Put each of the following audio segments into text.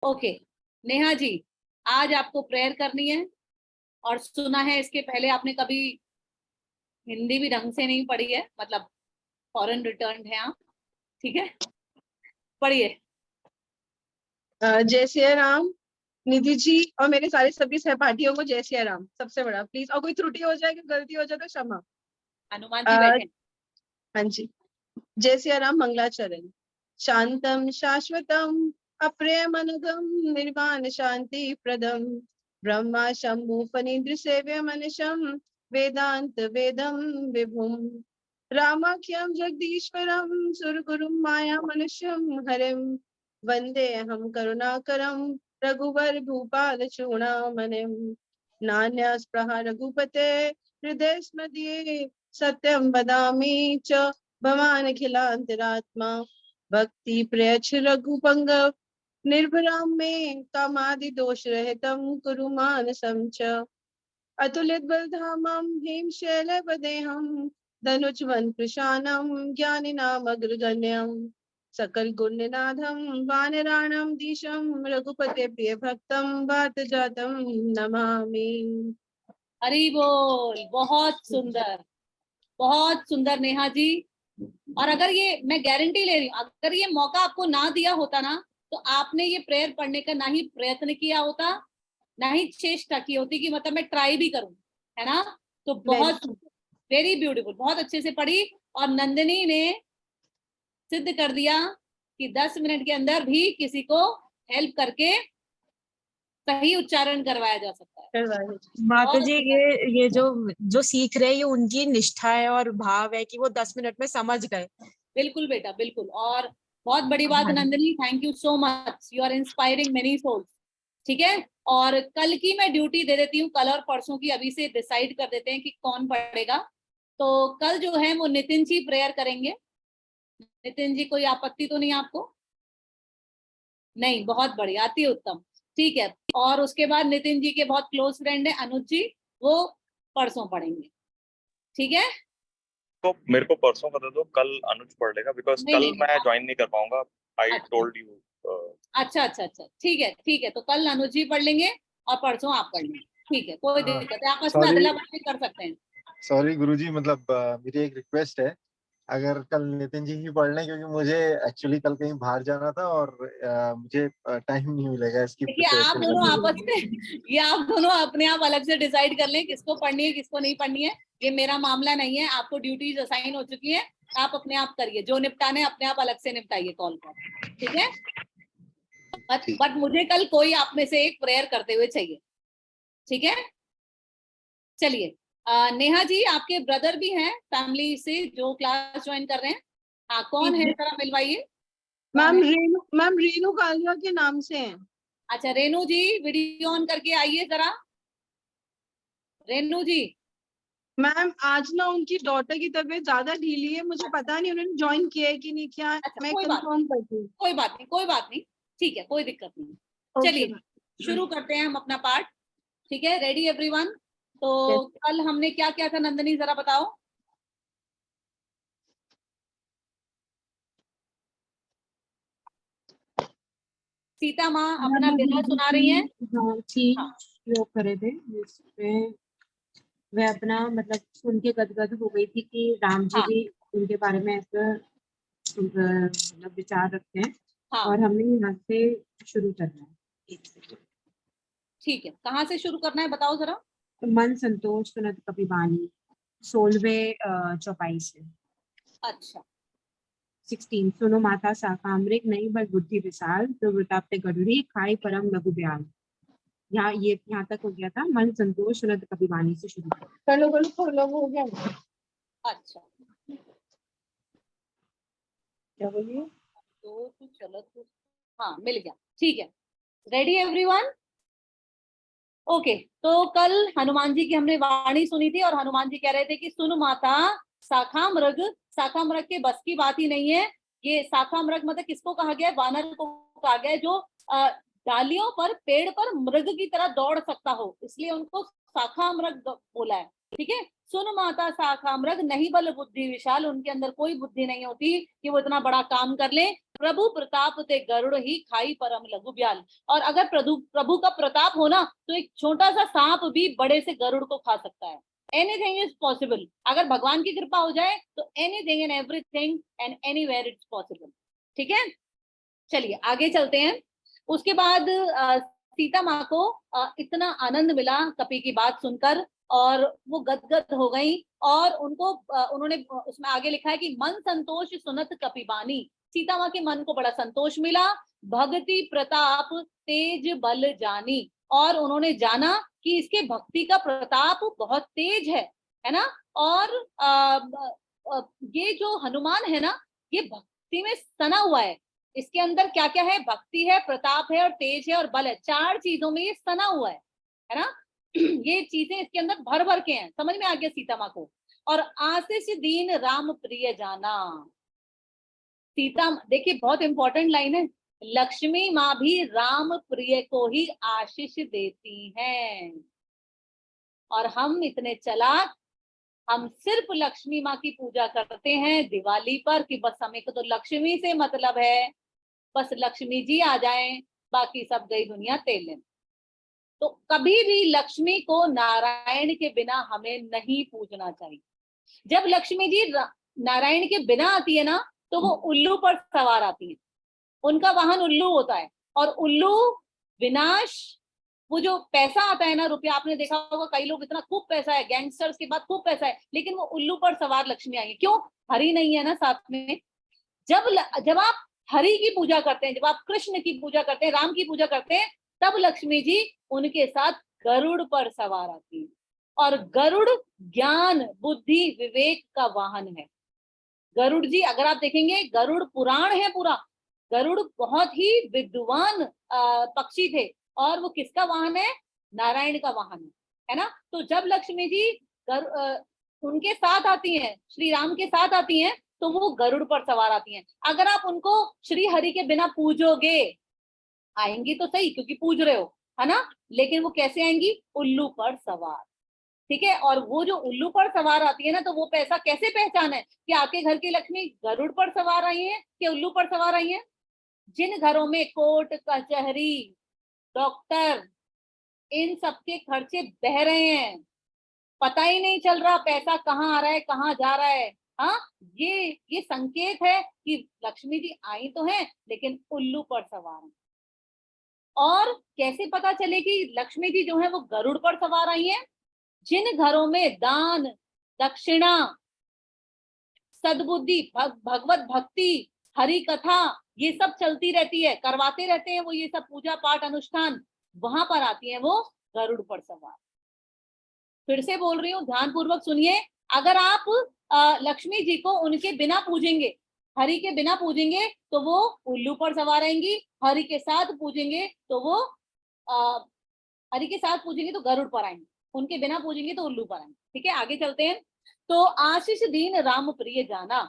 Okay Neha ji, आज आपको prayer करनी है। और सुना है इसके पहले आपने कभी हिंदी भी ढंग से नहीं पढ़ी है, मतलब फॉरेन रिटर्न है आप, ठीक है? पढ़िए। जय सिया राम। निधि जी और मेरे सारे सभी सहपाठियों को जय सिया राम। सबसे बड़ा प्लीज, और कोई त्रुटि हो जाए, गलती हो जाए तो क्षमा। हनुमान जी बैठे। हाँ जी। जय सिया राम। मंगलाचरण। शांतम शाश्वतम अप्रेमनगम निर्वाण शांति प्रदम ब्रह्मा शंभु फणीन्द्र सेव्य मनिशम वेदांत वेदम विभुम रामाख्यम जगदीश्वरम सुरगुरुम माया मनुष्यम हरिम वंदे हम करुणाकरम रघुवर भूपाल चूड़ामणिम नान्यस्पृहा रघुपते हृदय स्मदीये सत्यं वदामि च भवान् अखिलान्तरात्मा भक्ति प्रयच्छ रघुपंगव निर्भरां मे कामादि दोष रहितं कुरु मानसं च अतुलित बलधामं हिमशैलवदेहं धनुज्वन् कृशानं ज्ञानिनाम् अग्रगण्यं सकल गुणनिधानं वानराणां दिशं रघुपते प्रिय भक्तं वातजातं नमामि। हरि बोल। बहुत सुंदर, बहुत सुंदर नेहा जी। और अगर ये, मैं गारंटी ले रही हूँ, अगर ये मौका आपको ना दिया होता ना, तो आपने ये प्रेयर पढ़ने का ना ही प्रयत्न किया होता, ना ही चेष्टा की होती कि मतलब मैं ट्राई भी करूं, है ना? तो बहुत वेरी ब्यूटीफुल, बहुत अच्छे से पढ़ी। और नंदिनी ने सिद्ध कर दिया कि 10 मिनट के अंदर भी किसी को हेल्प करके सही उच्चारण करवाया जा सकता है। माता जी, ये जो सीख रहे हैं, ये उनकी निष्ठा है और भाव है कि वो 10 मिनट में समझ गए। बिल्कुल बेटा, बिल्कुल। और बहुत बड़ी बात Nandini, thank you so much, you are inspiring many souls. ठीक है, और कल की मैं ड्यूटी दे देती हूँ, कल और परसों की अभी से डिसाइड कर देते हैं कि कौन पढ़ेगा। तो कल जो है वो नितिन जी प्रेयर करेंगे। नितिन जी, कोई आपत्ति तो नहीं आपको? नहीं, बहुत बढ़िया, अति उत्तम। ठीक है, और उसके बाद नितिन जी के बहुत क्लोज फ्रेंड है अनुज जी, वो परसों पढ़ेंगे। ठीक है, तो मेरे को परसों का दे दो, कल अनुज पढ़ लेगा, बिकॉज कल मैं ज्वाइन नहीं कर पाऊंगा। I told you. अच्छा अच्छा अच्छा, ठीक है ठीक है। तो कल अनुज जी पढ़ लेंगे और परसों आप पढ़ लेंगे। ठीक है, कोई दिक्कत है, आपस में अदला बदली कर सकते हैं। सॉरी गुरुजी, मतलब मेरी एक रिक्वेस्ट है, अगर कल नितिन जी ही पढ़ लें, क्योंकि मुझे एक्चुअली कल कहीं बाहर जाना था और मुझे टाइम नहीं मिलेगा इसकी प्रिपरेशन। आप दोनों आपस में, ये आप दोनों अपने आप अलग से डिसाइड कर लें किसको पढ़नी है किसको नहीं पढ़नी है। ये मेरा मामला नहीं है, आपको ड्यूटीज असाइन हो चुकी है, आप अपने आप करिए, जो निपटाने अपने आप अलग से निपटाइए कॉल पर। ठीक है, बट मुझे कल कोई आप में से एक प्रेयर करते हुए चाहिए। ठीक है, चलिए। नेहा जी, आपके ब्रदर भी हैं फैमिली से जो क्लास ज्वाइन कर रहे हैं? हाँ, कौन है जरा मिलवाइए। मैम रेनू कालिया के नाम से हैं। अच्छा, रेनू जी वीडियो ऑन करके आइए जरा। रेनू जी, मैम आज ना उनकी डॉटर की तबीयत ज्यादा ढीली है, मुझे पता नहीं उन्होंने ज्वाइन किया है कि नहीं किया। अच्छा, मैं कोई कंफर्म करती हूँ। कोई बात नहीं, कोई बात नहीं, ठीक है, कोई दिक्कत नहीं। चलिए शुरू करते हैं हम अपना पार्ट। ठीक है, रेडी एवरीवन? तो कल हमने क्या किया था नंदिनी, जरा बताओ। सीता माँ अपना विरह सुना रही हैं। श्लोक करे थे जिसमें वह अपना मतलब सुन के गदगद हो गई थी कि राम जी भी उनके बारे में ऐसा मतलब विचार रखते हैं। और हमने यहाँ से शुरू करना है। ठीक है, कहाँ से शुरू करना है बताओ जरा। तो मन संतोष सुनत कपि बानी, 16वें चौपाई से। अच्छा, 16। सुनो माता साकामृग नहीं बल बुद्धि विशाल, तो वृताप्ते गढ़ी खाई परम लघु ब्याल। यहाँ तक हो गया था। मन संतोष सुनत कपि बानी से शुरू कर लो हो गया। अच्छा, क्या बोलिए? तो चलो, हाँ मिल गया। ठीक है, रेडी एवरीवन? ओके, तो कल हनुमान जी की हमने वाणी सुनी थी और हनुमान जी कह रहे थे कि सुन माता शाखा मृग। शाखा मृग के बस की बात ही नहीं है। ये शाखा मृग मतलब किसको कहा गया है? वानर को कहा गया है, जो डालियों पर, पेड़ पर मृग की तरह दौड़ सकता हो, इसलिए उनको शाखा मृग बोला है। ठीक है, सुन माता शाखा मृग नहीं बल बुद्धि विशाल, उनके अंदर कोई बुद्धि नहीं होती कि वो इतना बड़ा काम कर ले। प्रभु प्रताप ते गरुड़ ही खाई परम लघु ब्याल। और अगर प्रभु का प्रताप हो ना तो एक छोटा सा सांप भी बड़े से गरुड़ को खा सकता है। Anything is possible. अगर भगवान की कृपा हो जाए तो anything and everything and anywhere it's possible. ठीक है, चलिए आगे चलते हैं। उसके बाद सीता माँ को इतना आनंद मिला कपि की बात सुनकर और वो गदगद हो गई। और उनको उन्होंने उसमें आगे लिखा है कि मन संतोष सुनत कपिबानी। सीता माँ के मन को बड़ा संतोष मिला। भक्ति प्रताप तेज बल जानी। और उन्होंने जाना कि इसके भक्ति का प्रताप बहुत तेज है ना। और ये जो हनुमान है ना, ये भक्ति में सना हुआ है। इसके अंदर क्या क्या है? भक्ति है, प्रताप है और तेज है और बल है। 4 चीजों में ये सना हुआ है ना। ये चीजें इसके अंदर भर भर के हैं। समझ में आ गया सीता माँ को। और आशीष दीन राम प्रिय जाना। सीता, देखिए बहुत इंपॉर्टेंट लाइन है, लक्ष्मी माँ भी राम प्रिय को ही आशीष देती हैं। और हम इतने चालाक, हम सिर्फ लक्ष्मी माँ की पूजा करते हैं दिवाली पर कि बस हमें तो लक्ष्मी से मतलब है, बस लक्ष्मी जी आ जाएं, बाकी सब गई दुनिया तेल। तो कभी भी लक्ष्मी को नारायण के बिना हमें नहीं पूजना चाहिए। जब लक्ष्मी जी नारायण के बिना आती है ना तो वो उल्लू पर सवार आती है। उनका वाहन उल्लू होता है। और उल्लू विनाश, वो जो पैसा आता है ना, रुपया, आपने देखा होगा कई लोग इतना खूब पैसा है, गैंगस्टर्स के बाद खूब पैसा है, लेकिन वो उल्लू पर सवार लक्ष्मी आई है। क्यों? हरि नहीं है ना साथ में। जब आप हरि की पूजा करते हैं, जब आप कृष्ण की पूजा करते हैं, राम की पूजा करते हैं, तब लक्ष्मी जी उनके साथ गरुड़ पर सवार आती है। और गरुड़ ज्ञान बुद्धि विवेक का वाहन है। गरुड़ जी, अगर आप देखेंगे, गरुड़ पुराण है पूरा। गरुड़ बहुत ही विद्वान पक्षी थे। और वो किसका वाहन है? नारायण का वाहन है ना। तो जब लक्ष्मी जी उनके साथ आती हैं, श्री राम के साथ आती हैं, तो वो गरुड़ पर सवार आती हैं। अगर आप उनको श्री हरि के बिना पूजोगे, आएंगी तो सही क्योंकि पूज रहे हो, है ना, लेकिन वो कैसे आएंगी? उल्लू पर सवार। ठीक है। और वो जो उल्लू पर सवार आती है ना, तो वो पैसा कैसे पहचाने कि आपके घर की लक्ष्मी गरुड़ पर सवार आई है कि उल्लू पर सवार आई है? जिन घरों में कोर्ट कचहरी डॉक्टर इन सबके खर्चे बह रहे हैं, पता ही नहीं चल रहा पैसा कहाँ आ रहा है कहाँ जा रहा है, हाँ, ये संकेत है कि लक्ष्मी जी आई तो हैं लेकिन उल्लू पर सवार हैं। और कैसे पता चले कि लक्ष्मी जी जो है वो गरुड़ पर सवार आई हैं? जिन घरों में दान दक्षिणा सद्बुद्धि भगवत भक्ति हरि कथा ये सब चलती रहती है, करवाते रहते हैं वो ये सब पूजा पाठ अनुष्ठान, वहां पर आती है वो गरुड़ पर सवार। फिर से बोल रही हूँ, ध्यान पूर्वक सुनिए। अगर आप लक्ष्मी जी को उनके बिना पूजेंगे, हरि के बिना पूजेंगे, तो वो उल्लू पर सवार आएंगी। हरि के साथ पूजेंगे तो वो हरि के साथ पूजेंगे तो गरुड़ पर आएंगे, उनके बिना पूजेंगे तो उल्लू पर आएंगे। ठीक है, आगे चलते हैं। तो आशीष दीन राम प्रिय जाना,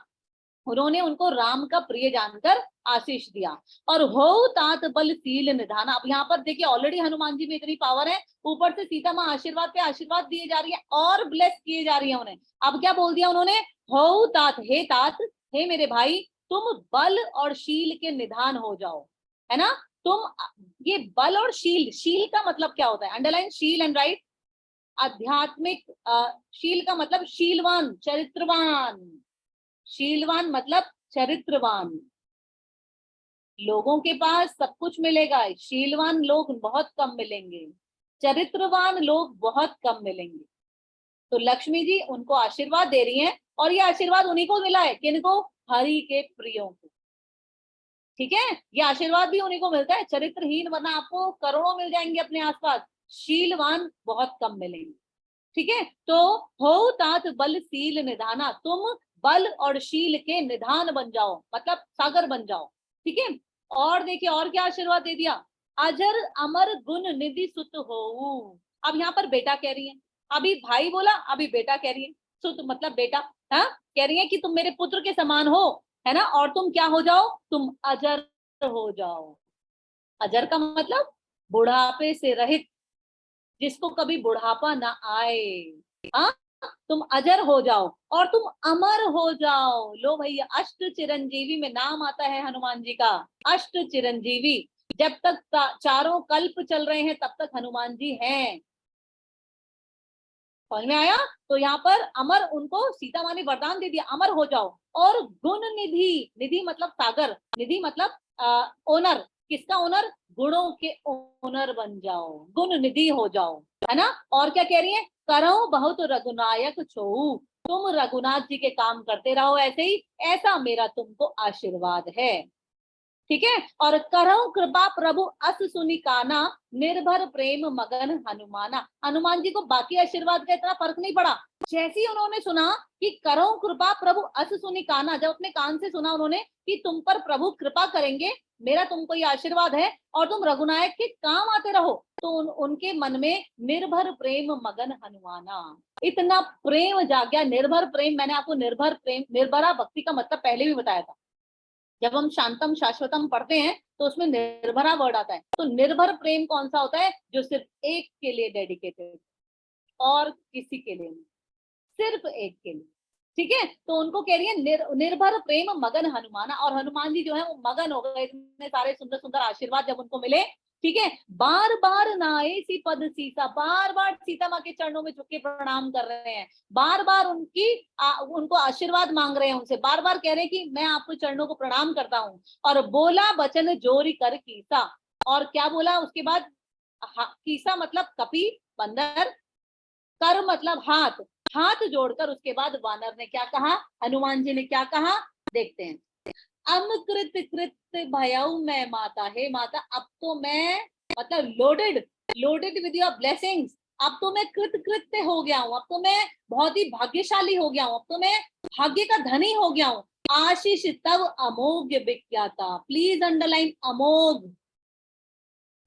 उन्होंने उनको राम का प्रिय जानकर आशीष दिया। और हो तात बल सील निधाना। अब यहाँ पर देखिए ऑलरेडी हनुमान जी में इतनी पावर है, ऊपर से सीता माँ आशीर्वाद पे आशीर्वाद दिए जा रही है और ब्लेस किए जा रही है उन्हें। अब क्या बोल दिया उन्होंने? हो तात, हे तात, हे मेरे भाई, तुम बल और शील के निधान हो जाओ, है ना। तुम ये बल और शील, शील का मतलब क्या होता है? अंडरलाइन शील एंड राइट। आध्यात्मिक शील का मतलब शीलवान, चरित्रवान। शीलवान मतलब चरित्रवान। लोगों के पास सब कुछ मिलेगा, शीलवान लोग बहुत कम मिलेंगे, चरित्रवान लोग बहुत कम मिलेंगे। तो लक्ष्मी जी उनको आशीर्वाद दे रही हैं और ये आशीर्वाद उन्हीं को मिला है, किनको? हरि के प्रियों को। ठीक है, ये आशीर्वाद भी उन्हीं को मिलता है। चरित्रहीन वरना आपको करोड़ों मिल जाएंगे अपने आसपास, शीलवान बहुत कम मिलेंगे। ठीक है, तो हो तात बल शील निधाना, तुम बल और शील के निधान बन जाओ, मतलब सागर बन जाओ। ठीक है, और देखिए और क्या आशीर्वाद दे दिया? अजर अमर गुण निधि सुत हो। अब यहाँ पर बेटा कह रही है, अभी भाई बोला, अभी बेटा कह रही है। सुत मतलब बेटा, हाँ, कह रही है कि तुम मेरे पुत्र के समान हो, है ना, और तुम क्या हो जाओ? तुम अजर हो जाओ। अजर का मतलब बुढ़ापे से रहित, जिसको कभी बुढ़ापा ना आए, हाँ, तुम अजर हो जाओ और तुम अमर हो जाओ। लो भैया, अष्ट चिरंजीवी में नाम आता है हनुमान जी का, अष्ट चिरंजीवी। जब तक चारों कल्प चल रहे हैं तब तक हनुमान जी हैं। समझ में आया? तो यहाँ पर अमर, उनको सीता माँ ने वरदान दे दिया, अमर हो जाओ। और गुण निधि, निधि मतलब सागर, निधि मतलब ओनर। किसका ओनर? गुणों के ओनर बन जाओ, गुण निधि हो जाओ, है ना। और क्या कह रही है? करो बहुत रघुनायक छो, तुम रघुनाथ जी के काम करते रहो ऐसे ही, ऐसा मेरा तुमको आशीर्वाद है। ठीक है। और करहु कृपा प्रभु अस सुनि काना, निर्भर प्रेम मगन हनुमाना। हनुमान जी को बाकी आशीर्वाद का इतना फर्क नहीं पड़ा। जैसे ही उन्होंने सुना कि करहु कृपा प्रभु अस सुनि काना, जब अपने कान से सुना उन्होंने कि तुम पर प्रभु कृपा करेंगे, मेरा तुमको ये आशीर्वाद है और तुम रघुनायक के काम आते रहो, तो उनके मन में निर्भर प्रेम मगन हनुमाना, इतना प्रेम जाग गया। निर्भर प्रेम, मैंने आपको निर्भर प्रेम, निर्भरा भक्ति का मतलब पहले भी बताया था। जब हम शांतम शाश्वतम पढ़ते हैं तो उसमें निर्भरा वर्ड आता है। तो निर्भर प्रेम कौन सा होता है? जो सिर्फ एक के लिए डेडिकेटेड, और किसी के लिए नहीं, सिर्फ एक के लिए। ठीक है। तो उनको कह रही है निर्भर प्रेम मगन हनुमाना। और हनुमान जी जो है वो मगन हो गए, इतने सारे सुंदर सुंदर आशीर्वाद जब उनको मिले। ठीक है। बार बार नाए सी पद सीता, बार बार सीता माँ के चरणों में झुक के प्रणाम कर रहे हैं, बार बार उनको आशीर्वाद मांग रहे हैं उनसे, बार बार कह रहे हैं कि मैं आपको चरणों को प्रणाम करता हूँ। और बोला बचन जोरी कर कीसा, और क्या बोला उसके बाद? कीसा मतलब कपी, बंदर, कर मतलब हाथ, हाथ जोड़कर उसके बाद वानर ने क्या कहा? हनुमान जी ने क्या कहा? देखते हैं। अमकृत कृत भयऊ मैं माता, हे माता अब तो मैं मतलब लोडेड विद योर ब्लेसिंग्स, अब तो मैं कृत कृत्य हो गया हूँ, अब तो मैं बहुत ही भाग्यशाली हो गया हूँ, अब तो मैं भाग्य का धनी हो गया हूँ। आशीष तब अमोघ विख्याता, प्लीज अंडरलाइन अमोघ।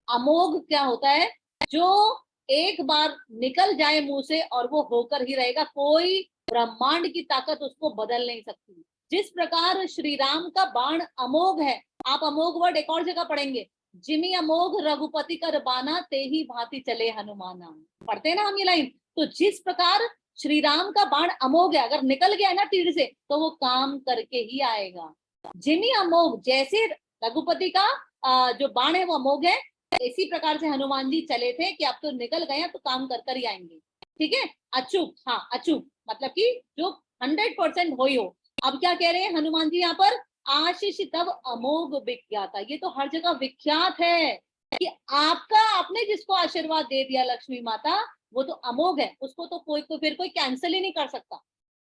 अमोघ क्या होता है? जो एक बार निकल जाए मुंह से और वो होकर ही रहेगा, कोई ब्रह्मांड की ताकत उसको बदल नहीं सकती। जिस प्रकार श्री राम का बाण अमोघ है, आप अमोघ वर्ड एक और जगह पढ़ेंगे, जिमी अमोघ रघुपति कर बाना, ते ही भांति चले हनुमाना। पढ़ते हैं ना हम ये लाइन। तो जिस प्रकार श्री राम का बाण अमोघ है, अगर निकल गया ना तीर से तो वो काम करके ही आएगा। जिमी अमोघ, जैसे रघुपति का जो बाण है वो अमोघ है, इसी प्रकार से हनुमान जी चले थे कि अब तो निकल गए तो काम कर ही आएंगे। ठीक है। अचूक, हाँ अचूक मतलब कि जो 100% हो ही हो। अब क्या कह रहे हैं हनुमान जी यहाँ पर? आशीष तब अमोघ विख्याता, ये तो हर जगह विख्यात है कि आपका, आपने जिसको आशीर्वाद दे दिया लक्ष्मी माता, वो तो अमोघ है, उसको तो फिर कोई कैंसिल ही नहीं कर सकता।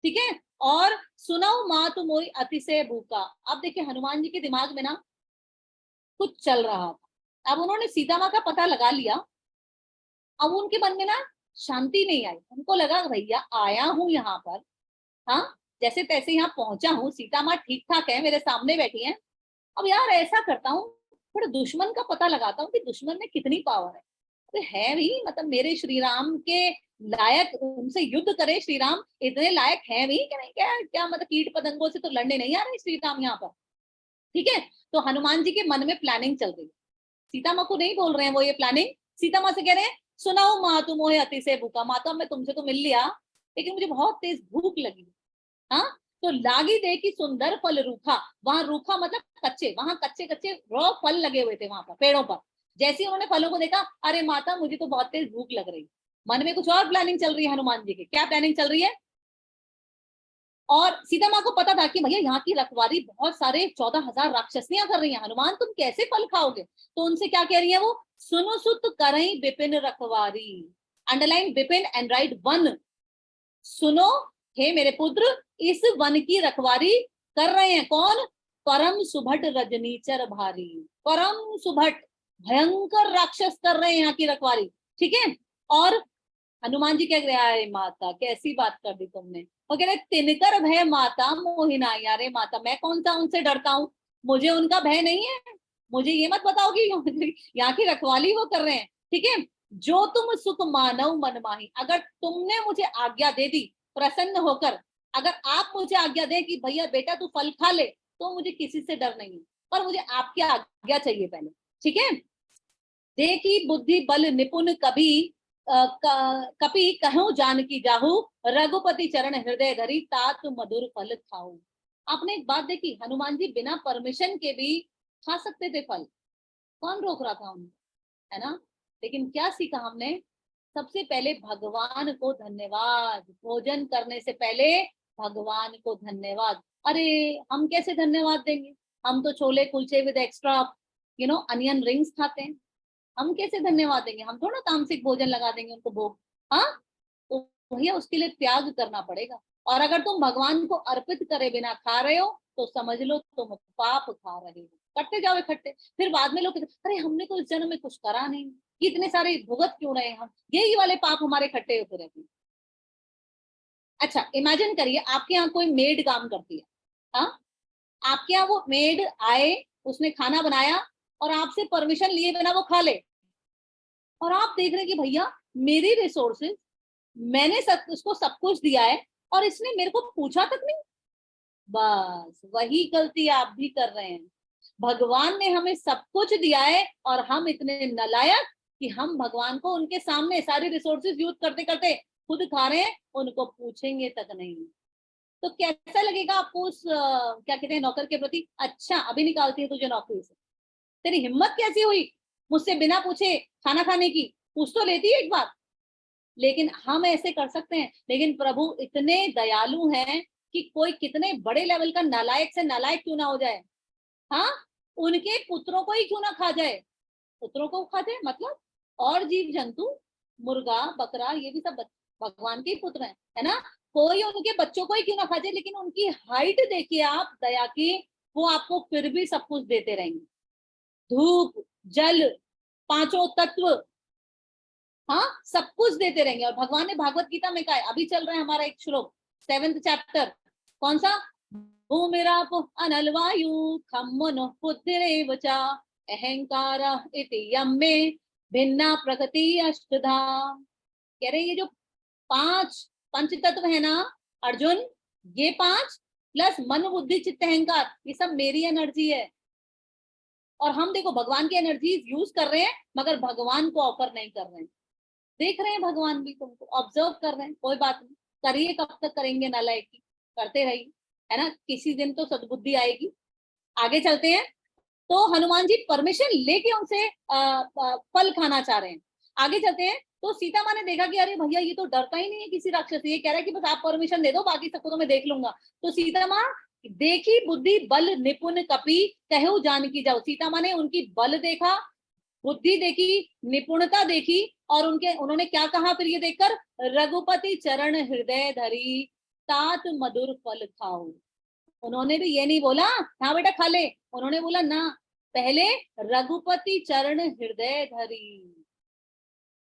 ठीक है। और सुनाओ माँ तुम मोई अतिशय भूखा। अब देखिए हनुमान जी के दिमाग में ना कुछ चल रहा था। अब उन्होंने सीता माँ का पता लगा लिया, अब उनके मन में ना शांति नहीं आई। उनको लगा भैया आया हूं यहाँ पर, हाँ जैसे तैसे यहाँ पहुंचा हूँ, सीता माँ ठीक ठाक है, मेरे सामने बैठी है, अब यार ऐसा करता हूँ थोड़ा दुश्मन का पता लगाता हूँ कि दुश्मन में कितनी पावर है। तो है भी, मतलब मेरे श्री राम के लायक, उनसे युद्ध करे श्री राम, इतने लायक है भी कि नहीं? क्या मतलब कीट पतंगों से तो लड़ने नहीं आ रहे श्री राम यहाँ पर। ठीक है। तो हनुमान जी के मन में प्लानिंग चल रही है, सीता माँ को नहीं बोल रहे हैं वो ये प्लानिंग, सीता माँ से कह रहे हैं सुनाओ माँ तुम मोहे अति से भूखा, माता मैं तुमसे तो मिल लिया लेकिन मुझे बहुत तेज भूख लगी। हाँ, तो लागी दे की सुंदर फल रूखा, वहां रूखा मतलब कच्चे, वहां कच्चे कच्चे रॉ फल लगे हुए थे वहां पर पेड़ों पर। जैसे ही उन्होंने फलों को देखा, अरे माता मुझे तो बहुत तेज भूख लग रही। मन में कुछ और प्लानिंग चल रही है हनुमान जी की। क्या प्लानिंग चल रही है? और सीता माँ को पता था कि भैया यहाँ की रखवारी बहुत सारे 14,000 राक्षसियां कर रही हैं, हनुमान तुम कैसे फल खाओगे? तो उनसे क्या कह रही है वो? सुनो सुत करई विपिन रखवारी, underline Vipin and right one. सुनो हे मेरे पुत्र, इस वन की रखवारी कर रहे हैं कौन? परम सुभट रजनीचर भारी, परम सुभट भयंकर राक्षस कर रहे हैं यहाँ की रखवारी। ठीक है। और हनुमान जी क्या कह रहे हैं? माता कैसी बात कर दी तुमने? वो कह रहे तिनकर भय माता मोहिना, यारे माता मैं कौन सा उनसे डरता हूँ, मुझे उनका भय नहीं है। मुझे ये मत बताओ कि यहाँ की रखवाली वो कर रहे हैं। ठीक है। जो तुम सुख मानव मनमाही, अगर तुमने मुझे आज्ञा दे दी प्रसन्न होकर, अगर आप मुझे आज्ञा दे कि भैया बेटा तू फल खा ले, तो मुझे किसी से डर नहीं है, पर मुझे आपकी आज्ञा चाहिए पहले। ठीक है। देखी बुद्धि बल निपुण कभी, कपि कहूँ जानकी जाहू, रघुपति चरण हृदय धरी, तात मधुर फल खाऊ। आपने एक बात देखी, हनुमान जी बिना परमिशन के भी खा सकते थे फल, कौन रोक रहा था उनको, है ना। लेकिन क्या सीखा हमने, सबसे पहले भगवान को धन्यवाद, भोजन करने से पहले भगवान को धन्यवाद। अरे हम कैसे धन्यवाद देंगे, हम तो chole kulche with extra onion rings खाते हैं, हम कैसे धन्यवाद देंगे, हम थोड़ा तामसिक भोजन लगा देंगे उनको भोग। हाँ, तो भैया उसके लिए त्याग करना पड़ेगा। और अगर तुम भगवान को अर्पित करे बिना खा रहे हो तो समझ लो तुम पाप खा रहे हो। करते जाओ इकट्ठे, फिर बाद में लोग कहते, अरे हमने तो इस जन्म में कुछ करा नहीं, इतने सारे भुगत क्यों रहे हम, यही वाले पाप हमारे इकट्ठे होते रहते हैं। अच्छा इमेजिन करिए आपके यहाँ कोई मेड काम करती है, हाँ, आपके यहाँ वो मेड आए, उसने खाना बनाया और आपसे परमिशन लिए बिना वो खा ले, और आप देख रहे हैं कि भैया मेरी रिसोर्सेज, मैंने उसको सब कुछ दिया है और इसने मेरे को पूछा तक नहीं। बस वही गलती आप भी कर रहे हैं। भगवान ने हमें सब कुछ दिया है और हम इतने नालायक कि हम भगवान को उनके सामने सारी रिसोर्सेज यूज करते करते खुद खा रहे हैं, उनको पूछेंगे तक नहीं। तो कैसा लगेगा आपको उस क्या कहते हैं नौकर के प्रति, अच्छा अभी निकालती है तुझे नौकरी से, तेरी हिम्मत कैसी हुई मुझसे बिना पूछे खाना खाने की, पूछ तो लेती है एक बार। लेकिन हम ऐसे कर सकते हैं, लेकिन प्रभु इतने दयालु हैं कि कोई कितने बड़े लेवल का नालायक से नालायक क्यों ना हो जाए, हाँ, उनके पुत्रों को ही क्यों ना खा जाए, पुत्रों को खा जाए मतलब, और जीव जंतु, मुर्गा बकरा, ये भी सब भगवान के पुत्र हैं, है ना, कोई उनके बच्चों को ही क्यों ना खा जाए, लेकिन उनकी हाइट देखिए आप दया की, वो आपको फिर भी सब कुछ देते रहेंगे, धूप जल पांचों तत्व, हाँ, सब कुछ देते रहेंगे। और भगवान ने भागवत गीता में कहा है, अभी चल रहा है हमारा एक श्लोक 7th चैप्टर, कौन सा, भूमिराप अनल वायु खम मनो बुद्धिरेव च अहंकार इति यम्मे भिन्ना प्रकृति अष्टधा। कह रहे ये जो 5 पंच तत्व है ना अर्जुन, ये 5 प्लस मन बुद्धि चित्त अहंकार, ये सब मेरी एनर्जी है। और हम देखो भगवान की एनर्जी यूज कर रहे हैं मगर भगवान को ऑफर नहीं कर रहे हैं। देख रहे हैं भगवान भी तुमको ऑब्जर्व कर रहे हैं, कोई बात नहीं, करिए, कब तक करेंगे नालायकी, करते रहिए, है ना, किसी दिन तो सद्बुद्धि आएगी। आगे चलते हैं। तो हनुमान जी परमिशन लेके उनसे फल खाना चाह रहे हैं। आगे चलते हैं तो सीता माँ ने देखा कि अरे भैया ये तो डरता ही नहीं है किसी राक्षस से, ये कह रहा है कि बस आप परमिशन दे दो, बाकी सबको तो मैं देख लूंगा। तो सीता माँ देखी बुद्धि बल निपुण कपि कहू जानकी जाओ, सीता माँ ने उनकी बल देखा, बुद्धि देखी, निपुणता देखी, और उन्होंने क्या कहा फिर ये देखकर, रघुपति चरण हृदय धरी तात मधुर फल खाओ। उन्होंने भी ये नहीं बोला हाँ बेटा खा ले, उन्होंने बोला ना, पहले रघुपति चरण हृदय धरी,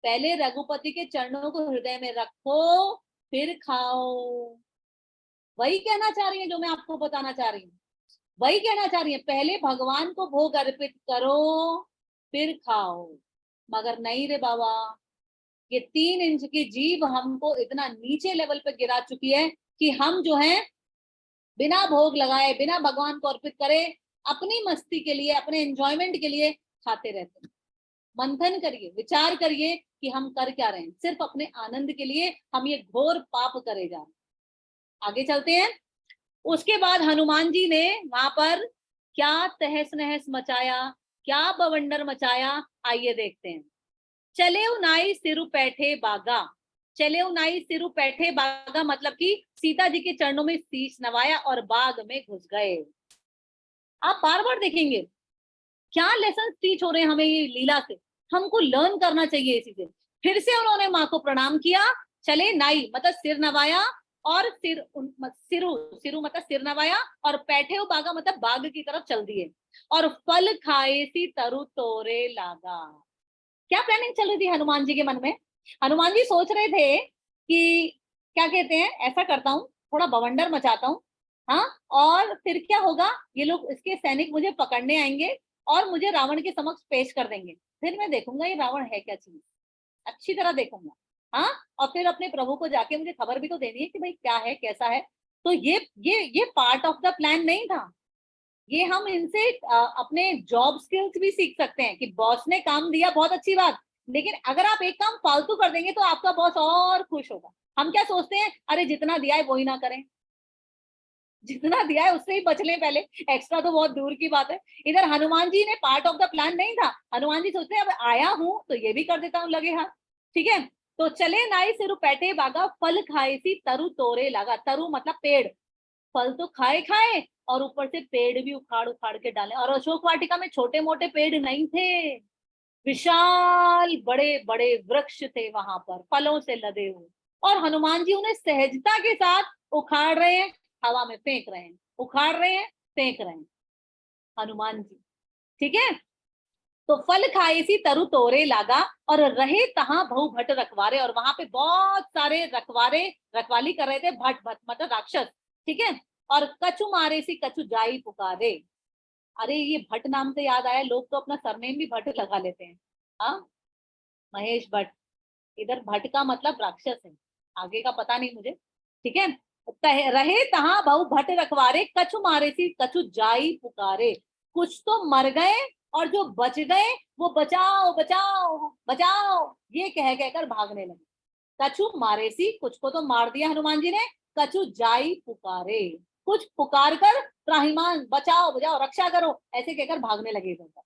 पहले रघुपति के चरणों को हृदय में रखो फिर खाओ। वही कहना चाह रही है जो मैं आपको बताना चाह रही हूँ, वही कहना चाह रही है, पहले भगवान को भोग अर्पित करो फिर खाओ। मगर नहीं रे बाबा, ये 3 इंच की जीभ हमको इतना नीचे लेवल पे गिरा चुकी है कि हम जो है बिना भोग लगाए, बिना भगवान को अर्पित करे, अपनी मस्ती के लिए, अपने एंजॉयमेंट के लिए खाते रहते हैं। मंथन करिए, विचार करिए कि हम कर क्या रहे हैं, सिर्फ अपने आनंद के लिए हम ये घोर पाप करे जा रहे हैं। आगे चलते हैं। उसके बाद हनुमान जी ने वहां पर क्या तहस नहस मचाया, क्या बवंडर मचाया, आइए देखते हैं। चले उनाई सिरु पैठे बागा, चले उनाई सिरु पैठे बागा मतलब कि सीता जी के चरणों में शीश नवाया और बाग में घुस गए। आप बार बार देखेंगे क्या लेसन टीच हो रहे हैं हमें ये लीला से, हमको लर्न करना चाहिए इसी से। फिर से उन्होंने माँ को प्रणाम किया, चले नाई मतलब सिर नवाया, और सिरु मतलब सिर नवाया, और पैठे बागा मतलब बाग की तरफ चल दिए, और फल खाए सी तरु तोरे लागा। क्या प्लानिंग चल रही थी हनुमान जी के मन में? हनुमान जी सोच रहे थे कि क्या कहते हैं, ऐसा करता हूँ, थोड़ा बवंडर मचाता हूँ, हाँ, और फिर क्या होगा, ये लोग इसके सैनिक मुझे पकड़ने आएंगे और मुझे रावण के समक्ष पेश कर देंगे, फिर मैं देखूंगा ये रावण है क्या चीज, अच्छी तरह देखूंगा, हाँ, और फिर अपने प्रभु को जाके मुझे खबर भी तो देनी है कि भाई क्या है कैसा है। तो ये पार्ट ऑफ द प्लान नहीं था, ये हम इनसे अपने जॉब स्किल्स भी सीख सकते हैं कि बॉस ने काम दिया बहुत अच्छी बात, लेकिन अगर आप एक काम फालतू कर देंगे तो आपका बॉस और खुश होगा। हम क्या सोचते हैं, अरे जितना दिया है वो ही ना करें, जितना दिया है उससे ही बच लें पहले, एक्स्ट्रा तो बहुत दूर की बात है। इधर हनुमान जी ने पार्ट ऑफ द प्लान नहीं था, हनुमान जी सोचते हैं अब आया हूं तो ये भी कर देता हूँ लगे हाथ। ठीक है, तो चले नाई सिरु पैठे बागा, फल खाए सी तरु तोरे लगा। तरु मतलब पेड़, फल तो खाए खाए और ऊपर से पेड़ भी उखाड़ उखाड़ के डाले। और अशोक वाटिका में छोटे मोटे पेड़ नहीं थे, विशाल बड़े बड़े वृक्ष थे वहां पर, फलों से लदे हुए। और हनुमान जी उन्हें सहजता के साथ उखाड़ रहे हैं, हवा में फेंक रहे हैं, उखाड़ रहे हैं, फेंक रहे हैं हनुमान जी। ठीक है, तो फल खाए सी तरु तोरे लागा, और रहे तहां बहु भट रखवारे। और वहां पे बहुत सारे रखवारे रखवाली कर रहे थे, भट भट मतलब राक्षस। ठीक है, और कछु मारे सी कछु जाई पुकारे। अरे ये भट्ट नाम से याद आया, लोग तो अपना सरनेम भी भट्ट लगा लेते हैं। हाँ, महेश भट्ट, इधर भट्ट का मतलब राक्षस है, आगे का पता नहीं मुझे। ठीक है, रहे तहां बहु भट्ट रखवारे, कछु मारे सी कछु जाई पुकारे। कुछ तो मर गए और जो बच गए वो बचाओ बचाओ बचाओ ये कह कहकर भागने लगे। कछु मारे सी, कुछ को तो मार दिया हनुमान जी ने, कछु जाई पुकारे, कुछ पुकार कर त्राहिमाम, बचाओ बचाओ रक्षा करो ऐसे कहकर भागने लगे इधर।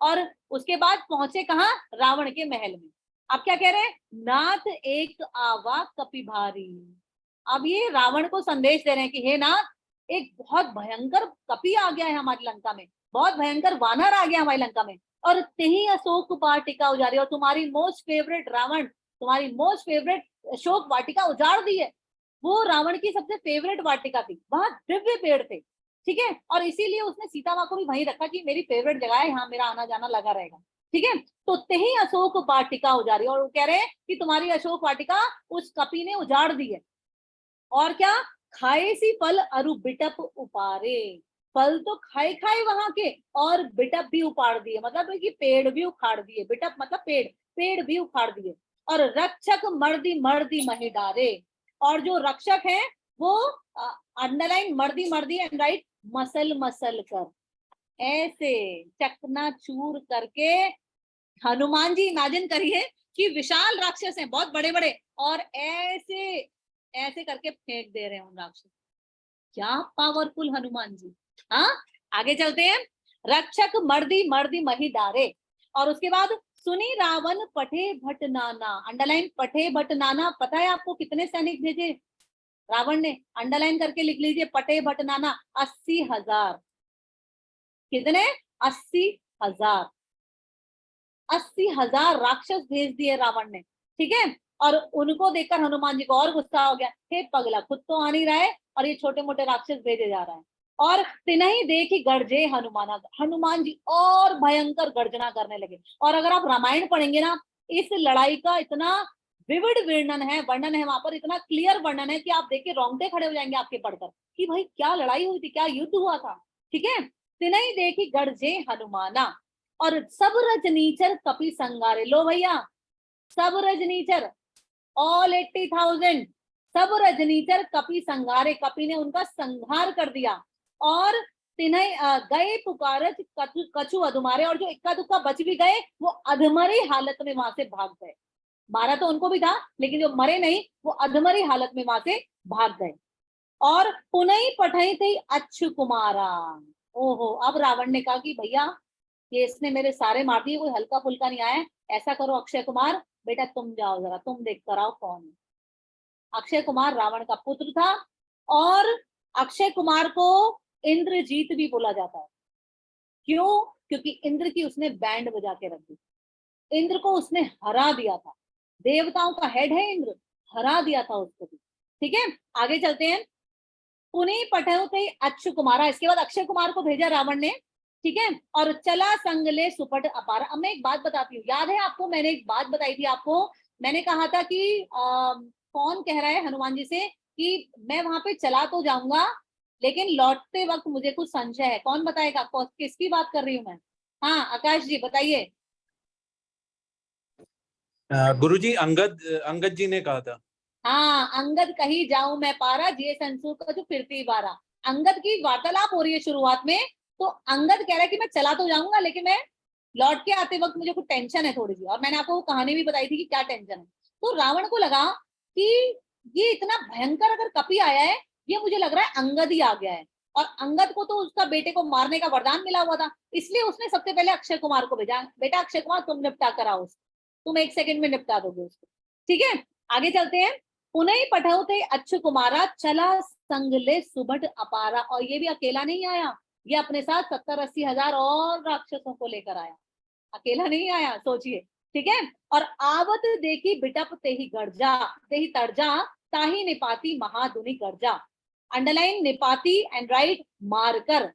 और उसके बाद पहुंचे कहाँ, रावण के महल में। अब क्या कह रहे हैं, नाथ एक आवा कपि भारी। अब ये रावण को संदेश दे रहे हैं कि हे नाथ, एक बहुत भयंकर कपि आ गया है हमारी लंका में, बहुत भयंकर वानर आ गया हमारी लंका में, और तेही अशोक वाटिका उजाड़ी। और तुम्हारी मोस्ट फेवरेट रावण, तुम्हारी मोस्ट फेवरेट अशोक वाटिका उजाड़ दी है। वो रावण की सबसे फेवरेट वाटिका थी, वहां दिव्य पेड़ थे। ठीक है, और इसीलिए उसने सीता माँ को भी वहीं रखा कि मेरी फेवरेट जगह है, यहाँ मेरा आना जाना लगा रहेगा। ठीक है, तो तेही अशोक वाटिका उजाड़ी, और वो कह रहे हैं कि तुम्हारी अशोक वाटिका उस कपि ने उजाड़ दी है। और क्या, खाए सी फल अरु बिटप उपारे। फल तो खाए खाए वहां के, और बिटप भी उपाड़ दिए, मतलब कि पेड़ भी उखाड़ दिए। बिटप मतलब पेड़, पेड़ भी उखाड़ दिए। और रक्षक मर्दी मर्दी मही डारे, और जो रक्षक है वो अंडरलाइन मर्दी मर्दी एंड राइट मसल मसल कर, ऐसे चकनाचूर करके। हनुमान जी इमेजिन करिए कि विशाल राक्षस हैं, बहुत बड़े बड़े, और ऐसे ऐसे करके फेंक दे रहे हैं उन राक्षस। क्या पावरफुल हनुमान जी। हाँ, आगे चलते हैं। रक्षक मर्दी मर्दी मही डारे, और उसके बाद सुनी रावण पठे भट नाना। अंडरलाइन पठे भट नाना, पता है आपको कितने सैनिक भेजे रावण ने, अंडरलाइन करके लिख लीजिए, पठे भट नाना 80,000। कितने, 80,000, 80,000 राक्षस भेज दिए रावण ने। ठीक है, और उनको देखकर हनुमान जी को और गुस्सा हो गया, हे पगला, खुद तो आ नहीं रहा है और ये छोटे मोटे राक्षस भेजे जा रहा है। और तिनहि देखी गर्जे हनुमाना, हनुमान जी और भयंकर गर्जना करने लगे। और अगर आप रामायण पढ़ेंगे ना, इस लड़ाई का इतना विविड वर्णन है वहां पर, इतना क्लियर वर्णन है कि आप देख के रोंगटे खड़े हो जाएंगे आपके पढ़कर कि भाई क्या लड़ाई हुई थी, क्या युद्ध हुआ था। ठीक है, तिनहि देखी गर्जे हनुमाना, और सब रजनीचर कपि संगारे। लो भैया, सब रजनीचर, ऑल 80,000 सब रजनीचर कपि संगारे, कपि ने उनका संहार कर दिया। और तिन्हें गए पुकारत कछु अधुमारे, और जो इक्का दुक्का बच भी गए वो अधमरी हालत में वहां से भाग गए। मारा तो उनको भी था, लेकिन जो मरे नहीं वो अधमरी हालत में वहां से भाग गए। और पुनई पठई थी अच्छु कुमारा। ओहो, अब रावण ने कहा कि भैया ये इसने मेरे सारे मार दिए, कोई हल्का फुल्का नहीं आया। ऐसा करो अक्षय कुमार, बेटा तुम जाओ, जरा तुम देख कर आओ कौन है। अक्षय कुमार रावण का पुत्र था, और अक्षय कुमार को इंद्रजीत भी बोला जाता है। क्यों, क्योंकि इंद्र की उसने बैंड बजा के रख दी, इंद्र को उसने हरा दिया था, देवताओं का हेड है इंद्र, हरा दिया था उसको भी। ठीक है, आगे चलते हैं। पुनः पठो थे अच्छु कुमारा, इसके बाद अक्षय कुमार को भेजा रावण ने। ठीक है, और चला संगले सुपट अपार। अब मैं एक बात बताती हूँ, याद है आपको, मैंने एक बात बताई थी आपको, मैंने कहा था कि कौन कह रहा है हनुमान जी से कि मैं वहां पे चला तो जाऊंगा लेकिन लौटते वक्त मुझे कुछ संशय है। कौन बताएगा किसकी बात कर रही हूँ मैं? हाँ आकाश जी बताइए। गुरुजी अंगद जी ने कहा था। हाँ, अंगद कहीं जाऊं मैं पारा, जे संसू का जो फिरती बारा। अंगद की वार्तालाप हो रही है शुरुआत में, तो अंगद कह रहा है कि मैं चला तो जाऊंगा लेकिन मैं लौट के आते वक्त मुझे कुछ टेंशन है थोड़ी सी, और मैंने आपको वो कहानी भी बताई थी कि क्या टेंशन है। तो रावण को लगा कि ये इतना भयंकर अगर कपि आया है, ये मुझे लग रहा है अंगद ही आ गया है, और अंगद को तो उसका बेटे को मारने का वरदान मिला हुआ था, इसलिए उसने सबसे पहले अक्षय कुमार को भेजा, बेटा अक्षय कुमार तुम निपटा कर आओ उसको, तुम 1 सेकंड में निपटा दोगे उसको। ठीक है, आगे चलते हैं। पुनः पठौते अच्छु कुमारा चला संगले सुबट अपारा, और ये भी अकेला नहीं आया, ये अपने साथ 70-80 हजार और राक्षसों को लेकर आया, अकेला नहीं आया, सोचिए। ठीक है, और आवत देखी बिटप ते ही गर्जा, ते ही तर्जा, ताही निपाती महाधुनि गर्जा। अंडरलाइन निपाती एंड राइट मारकर।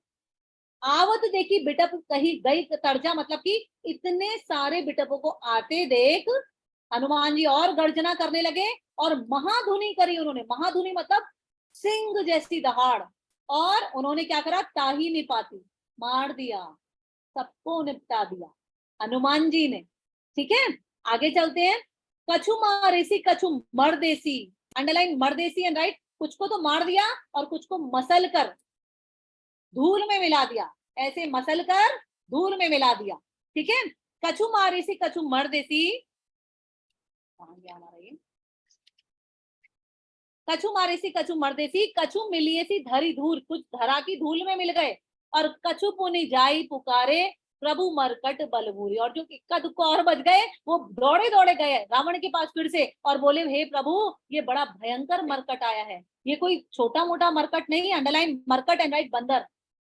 आवत देखी बिटप कही गई तर्जा, मतलब कि इतने सारे बिटपों को आते देख हनुमान जी और गर्जना करने लगे, और महाधुनि करी उन्होंने, महाधुनि मतलब सिंह जैसी दहाड़, और उन्होंने क्या करा, ताही निपाती, मार दिया, सबको निपटा दिया हनुमान जी ने। ठीक है, आगे चलते हैं। कछु मारेसी कछु मरदेसी, अंडरलाइन मरदेसी एंड राइट, कुछ को तो मार दिया और कुछ को मसल कर धूल में मिला दिया, ऐसे मसल कर धूल में मिला दिया। ठीक है, कछु मारेसी कछु मरदेसी, कछु मारेसी कछु मरदेसी, कछु मिलिएसी धरी धूल, कुछ धरा की धूल में मिल गए, और कछु पुनि जाई पुकारे प्रभु मरकट बलभूरी, और जो इक्का दुक्का और बच गए वो दौड़े दौड़े गए रावण के पास फिर से, और बोले हे प्रभु ये बड़ा भयंकर मरकट आया है, ये कोई छोटा मोटा मरकट नहीं, अंडरलाइन मरकट एंड राइट बंदर।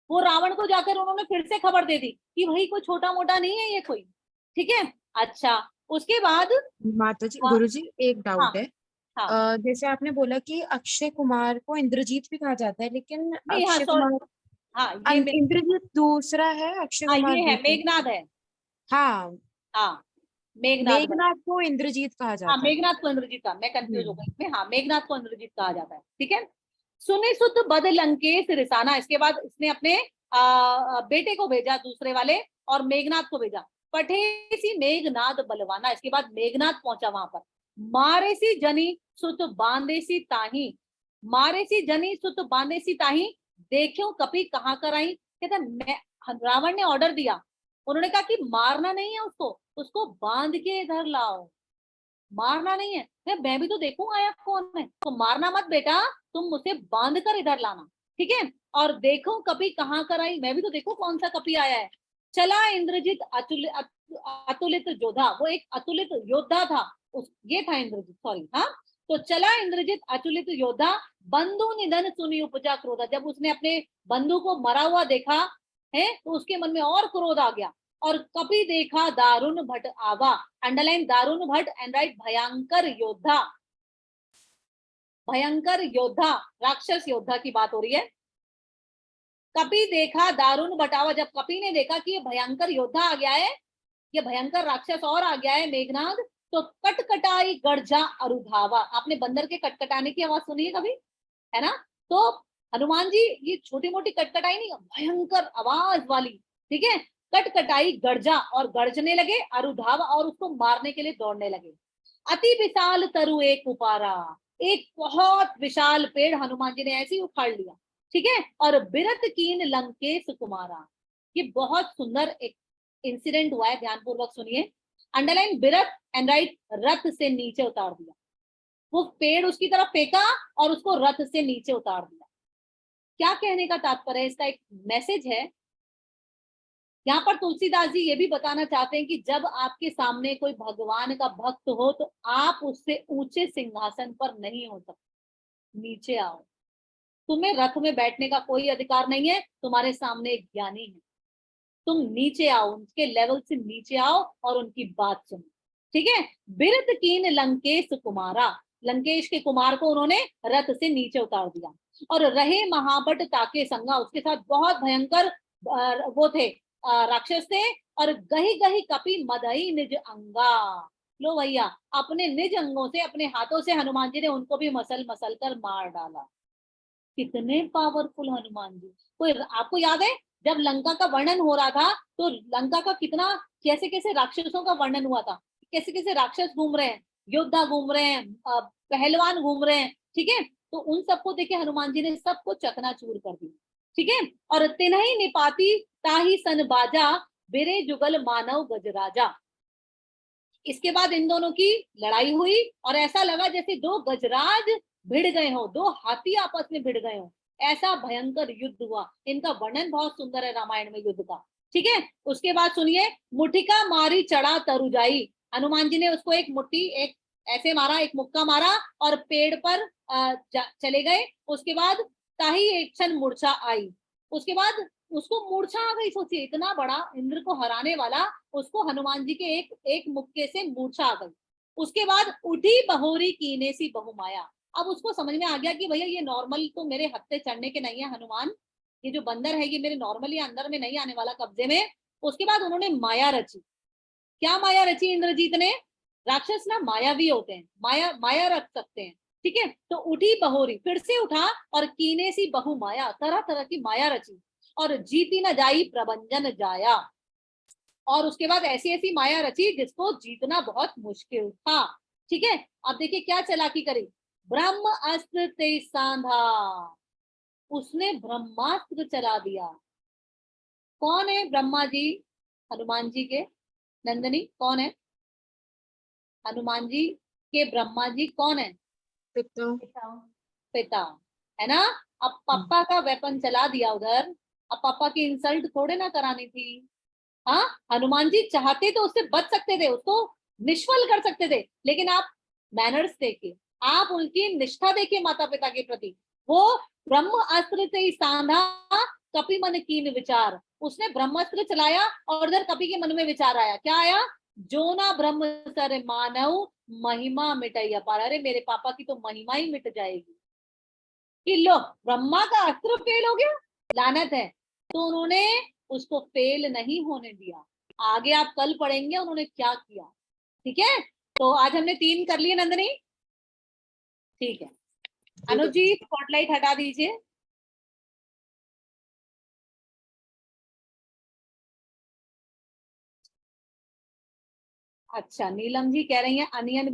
वो रावण को जाकर उन्होंने फिर से खबर दे दी कि भाई कोई छोटा मोटा नहीं है ये कोई। ठीक है, अच्छा उसके बाद माता जी, हाँ, गुरुजी एक डाउट हाँ, है। हाँ, जैसे आपने बोला कि अक्षय कुमार को इंद्रजीत भी कहा जाता है, लेकिन नहीं, हाँ अक्षय सॉरी, कुमार हाँ ये इंद्रजीत दूसरा है, अक्षय हाँ कुमार ये है दूसरा। मेघनाद है, हाँ, हाँ मेघनाद बना, मेघनाथ को इंद्रजीत कहा हाँ जाता है। मेघनाथ को इंद्रजीत का, मैं कंफ्यूज हो हम्म। गई इसमें, हाँ मेघनाथ को इंद्रजीत कहा जाता है। ठीक है, सुनि सुत बद लंकेश रिसाना, इसके बाद इसने अपने बेटे को भेजा दूसरे वाले, और मेघनाथ को भेजा। पठेसी मेघनाद बलवाना, इसके बाद मेघनाथ पहुंचा वहां पर। मारेसी जनी सुत बांदेसी ताही, मारेसी जनी सुत बांदेसी ताही, देखियो कपि कहाँ कर आई। कहता मैं, रावण ने ऑर्डर दिया, उन्होंने कहा कि मारना नहीं है उसको, उसको बांध के इधर लाओ, मारना नहीं है। मैं भी तो देखूं आया कौन है, तो मारना मत बेटा, तुम मुझे बांध कर इधर लाना। ठीक है, और देखो कपि कहाँ कर आई, मैं भी तो देखूं कौन सा कपि आया है। चला इंद्रजीत अतुलित योद्धा, वो एक अतुलित योद्धा था, ये था इंद्रजीत, सॉरी, हाँ। तो चला इंद्रजीत अतुलित योद्धा, बंधु निधन सुनी उपजा क्रोधा, जब उसने अपने बंधु को मरा हुआ देखा है तो उसके मन में और क्रोध आ गया। और कपि देखा दारुण भट्ट आवा, अंडरलाइन दारुण भट्ट एंड राइट भयंकर योद्धा, भयंकर योद्धा, राक्षस योद्धा की बात हो रही है। कपि देखा दारुण बटावा, जब कपि ने देखा कि ये भयंकर योद्धा आ गया है, ये भयंकर राक्षस और आ गया है मेघनाद, तो कटकटाई गर्जा अरुधावा, आपने बंदर के कटकटाने की आवाज सुनी है कभी, है ना? तो हनुमान जी ये छोटी मोटी कटकटाई नहीं, भयंकर आवाज वाली, ठीक है, कटकटाई गर्जा, और गर्जने लगे, अरुधावा, और उसको मारने के लिए दौड़ने लगे। अति विशाल तरु एक उपारा, एक बहुत विशाल पेड़ हनुमान जी ने ऐसे ही उखाड़ लिया। ठीक है, और बिरत कीन लंकेश कुमारा, ये बहुत सुंदर एक इंसिडेंट हुआ है, ध्यानपूर्वक सुनिए। अंडरलाइन बिरत एंड राइट, रथ से नीचे उतार दिया, वो पेड़ उसकी तरफ फेंका और उसको रथ से नीचे उतार दिया। क्या कहने का तात्पर्य है, इसका एक मैसेज है यहाँ पर। तुलसीदास जी ये भी बताना चाहते हैं कि जब आपके सामने कोई भगवान का भक्त हो तो आप उससे ऊंचे सिंहासन पर नहीं हो सकते, नीचे आओ, तुम्हें रथ में बैठने का कोई अधिकार नहीं है, तुम्हारे सामने एक ज्ञानी है, तुम नीचे आओ, उनके लेवल से नीचे आओ और उनकी बात सुनो। ठीक है, बिरत कीन लंकेश कुमारा, लंकेश के कुमार को उन्होंने रथ से नीचे उतार दिया। और रहे महाबट ताके संगा, उसके साथ बहुत भयंकर वो थे, राक्षस थे। और गही गही कपि मदई निज अंगा, लो भैया, अपने निज अंगों से, अपने हाथों से हनुमान जी ने उनको भी मसल मसल कर मार डाला। कितने पावरफुल हनुमान जी। कोई आपको याद है जब लंका का वर्णन हो रहा था तो लंका का कितना, कैसे कैसे राक्षसों का वर्णन हुआ था, कैसे कैसे राक्षस घूम रहे हैं, योद्धा घूम रहे हैं, पहलवान घूम रहे हैं। ठीक है, तो उन सबको देखे हनुमान जी ने सबको चकनाचूर कर दिया। ठीक है, और तिनहि निपाती ताही सन बाजा, बिरे जुगल मानव गजराजा। इसके बाद इन दोनों की लड़ाई हुई और ऐसा लगा जैसे दो गजराज भिड़ गए हो, दो हाथी आपस में भिड़ गए हो, ऐसा भयंकर युद्ध हुआ। इनका वर्णन बहुत सुंदर है रामायण में युद्ध का। ठीक है, उसके बाद सुनिए, मुठिका मारी चढ़ा तरुजाई। हनुमान जी ने उसको एक मुट्ठी, एक ऐसे मारा, एक मुक्का मारा और पेड़ पर चले गए। उसके बाद ताही एक क्षण मूर्छा आई। उसके बाद उसको मूर्छा आ गई। सोचिए, इतना बड़ा इंद्र को हराने वाला, उसको हनुमान जी के एक एक मुक्के से मूर्छा आ गई। उसके बाद उठी बहोरी कीने सी बहुमाया। अब उसको समझ में आ गया कि भैया ये नॉर्मल तो मेरे हत्थे चढ़ने के नहीं है हनुमान, ये जो बंदर है ये मेरे नॉर्मली अंदर में नहीं आने वाला कब्जे में। उसके बाद उन्होंने माया रची। क्या माया रची इंद्रजीत ने? राक्षस ना मायावी होते हैं, माया माया रख सकते हैं। ठीक है, तो उठी बहोरी, फिर से उठा और कीने सी बहु माया, तरह तरह की माया रची और जीती न जाई प्रभंजन जाया। और उसके बाद ऐसी ऐसी माया रची जिसको जीतना बहुत मुश्किल था। ठीक है, अब देखिए क्या चालाकी करी। ब्रह्म अस्त्र ते सांधा, उसने ब्रह्मास्त्र चला दिया। कौन है ब्रह्मा जी हनुमान जी के? नंदनी कौन है हनुमान जी के? ब्रह्मा जी कौन है? पिता है ना। अब पापा का वेपन चला दिया उधर, अब पापा की इंसल्ट थोड़े ना करानी थी। हाँ, हनुमान जी चाहते तो उससे बच सकते थे, उसको निष्फल कर सकते थे, लेकिन आप मैनर्स देखिए, आप उनकी निष्ठा देखिए माता पिता के प्रति। वो ब्रह्म अस्त्र से ही सांधा कपि मन कीन विचार, उसने ब्रह्मास्त्र चलाया और उधर कपि के मन में विचार आया। क्या आया? जो ना ब्रह्म सर मानव महिमा मिटाइया पार। अरे मेरे पापा की तो महिमा ही मिट जाएगी कि लो ब्रह्मा का अस्त्र फेल हो गया, लानत है। तो उन्होंने उसको फेल नहीं होने दिया। आगे आप कल पढ़ेंगे उन्होंने क्या किया। ठीक है, तो आज हमने 3 कर लिए नंदनी। ठीक है, अनुज जी स्पॉटलाइट हटा दीजिए। अच्छा, नीलम जी कह रही हैं अनियन